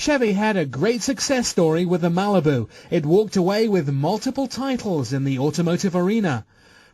Chevy had a great success story with the Malibu. It walked away with multiple titles in the automotive arena,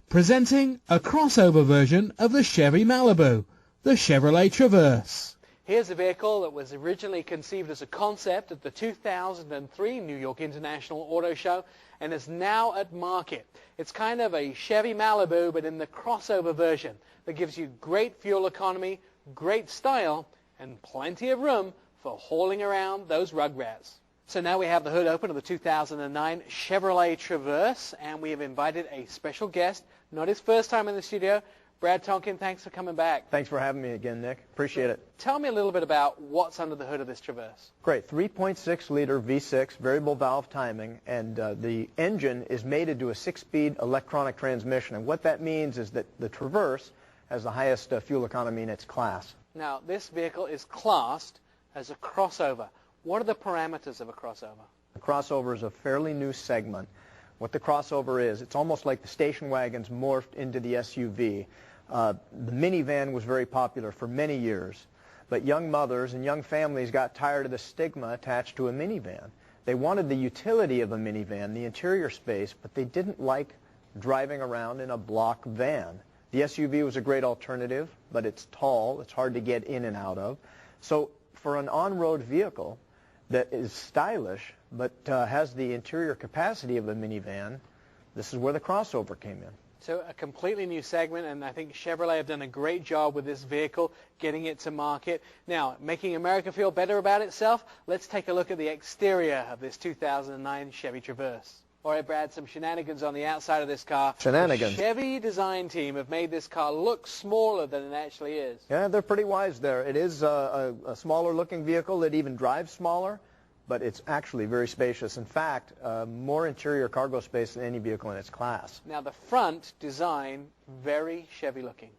presenting a crossover version of the Chevy Malibu, the Chevrolet Traverse. Here's a vehicle that was originally conceived as a concept at the 2003 New York International Auto Show and is now at market. It's kind of a Chevy Malibu, but in the crossover version that gives you great fuel economy, great style, and plenty of room for hauling around those rugrats. So now we have the hood open of the 2009 Chevrolet Traverse, and we have invited a special guest, not his first time in the studio. Brad Tonkin, thanks for coming back. Thanks for having me again, Nick. Appreciate it. Tell me a little bit about what's under the hood of this Traverse. Great. 3.6-liter V6, variable valve timing, and the engine is mated to a 6-speed electronic transmission. And what that means is that the Traverse has the highest fuel economy in its class. Now, this vehicle is classed as a crossover. What are the parameters of a crossover? The crossover is a fairly new segment. What the crossover is, it's almost like the station wagons morphed into the SUV. The minivan was very popular for many years, but young mothers and young families got tired of the stigma attached to a minivan. They wanted the utility of a minivan, the interior space, but they didn't like driving around in a block van. The SUV was a great alternative, but it's tall, it's hard to get in and out of. So for an on-road vehicle that is stylish but has the interior capacity of a minivan, this is where the crossover came in. So a completely new segment, and I think Chevrolet have done a great job with this vehicle, getting it to market. Now, making America feel better about itself, let's take a look at the exterior of this 2009 Chevy Traverse. All right, Brad, some shenanigans on the outside of this car. Shenanigans. The Chevy design team have made this car look smaller than it actually is. Yeah, they're pretty wise there. It is a smaller-looking vehicle. It even drives smaller, but it's actually very spacious. In fact, more interior cargo space than any vehicle in its class. Now, the front design, very Chevy-looking.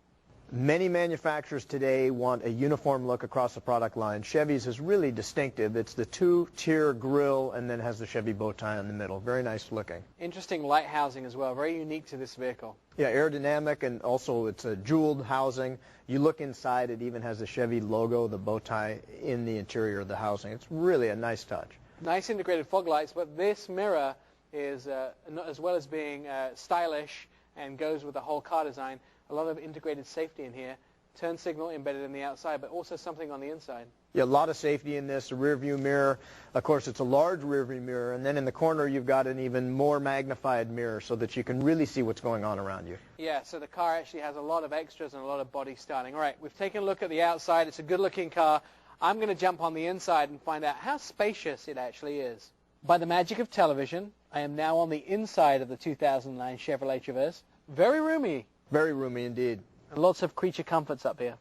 Many manufacturers today want a uniform look across the product line. Chevy's is really distinctive. It's the two-tier grille and then has the Chevy bow tie in the middle. Very nice looking. Interesting light housing as well, very unique to this vehicle. Yeah, aerodynamic, and also it's a jeweled housing. You look inside, it even has the Chevy logo, the bow tie, in the interior of the housing. It's really a nice touch. Nice integrated fog lights, but this mirror is, as well as being stylish and goes with the whole car design, a lot of integrated safety in here. Turn signal embedded in the outside, but also something on the inside. Yeah, a lot of safety in this. A rear view mirror. Of course, it's a large rear view mirror, and then in the corner you've got an even more magnified mirror so that you can really see what's going on around you. Yeah, so the car actually has a lot of extras and a lot of body styling. All right, we've taken a look at the outside. It's a good-looking car. I'm going to jump on the inside and find out how spacious it actually is. By the magic of television, I am now on the inside of the 2009 Chevrolet Traverse. Very roomy. Very roomy indeed. And lots of creature comforts up here.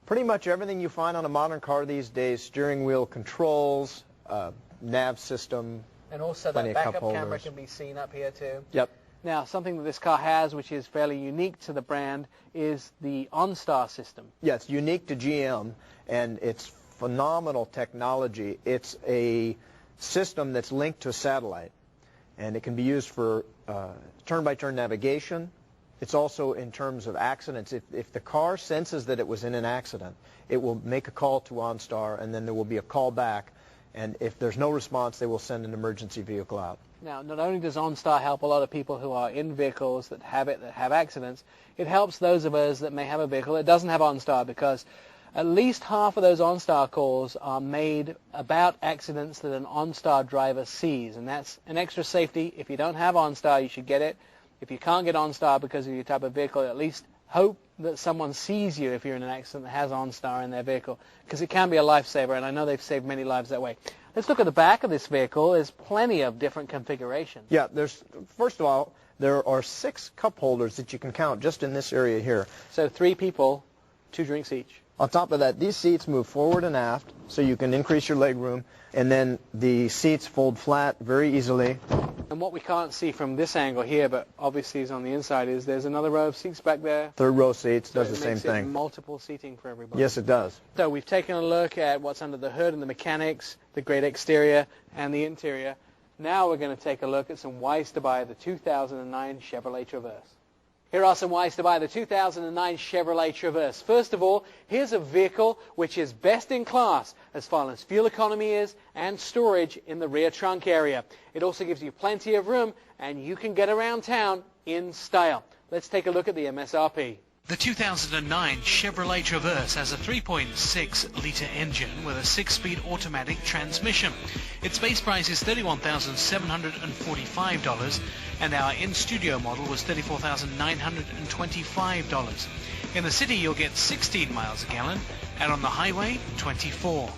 Pretty much everything you find on a modern car these days, steering wheel controls, nav system. And also that backup camera can be seen up here too. Yep. Now, something that this car has, which is fairly unique to the brand, is the OnStar system. Yeah, it's unique to GM, and it's phenomenal technology. It's a system that's linked to a satellite, and it can be used for turn-by-turn navigation. It's also in terms of accidents. If the car senses that it was in an accident, it will make a call to OnStar, and then there will be a call back. And if there's no response, they will send an emergency vehicle out. Now, not only does OnStar help a lot of people who are in vehicles that have accidents, it helps those of us that may have a vehicle that doesn't have OnStar, because at least half of those OnStar calls are made about accidents that an OnStar driver sees. And that's an extra safety. If you don't have OnStar, you should get it. If you can't get OnStar because of your type of vehicle, at least hope that someone sees you if you're in an accident that has OnStar in their vehicle, because it can be a lifesaver, and I know they've saved many lives that way. Let's look at the back of this vehicle. There's plenty of different configurations. Yeah, first of all, there are 6 cup holders that you can count just in this area here. So 3 people, 2 drinks each. On top of that, these seats move forward and aft, so you can increase your leg room, and then the seats fold flat very easily. And what we can't see from this angle here, but obviously is on the inside, is there's another row of seats back there. 3rd row seats does so the same thing. It makes multiple seating for everybody. Yes, it does. So we've taken a look at what's under the hood and the mechanics, the great exterior and the interior. Now we're going to take a look at some whys to buy the 2009 Chevrolet Traverse. Here are some ways to buy the 2009 Chevrolet Traverse. First of all, here's a vehicle which is best in class as far as fuel economy is and storage in the rear trunk area. It also gives you plenty of room and you can get around town in style. Let's take a look at the MSRP. The 2009 Chevrolet Traverse has a 3.6-litre engine with a 6-speed automatic transmission. Its base price is $31,745 and our in-studio model was $34,925. In the city you'll get 16 miles a gallon and on the highway 24.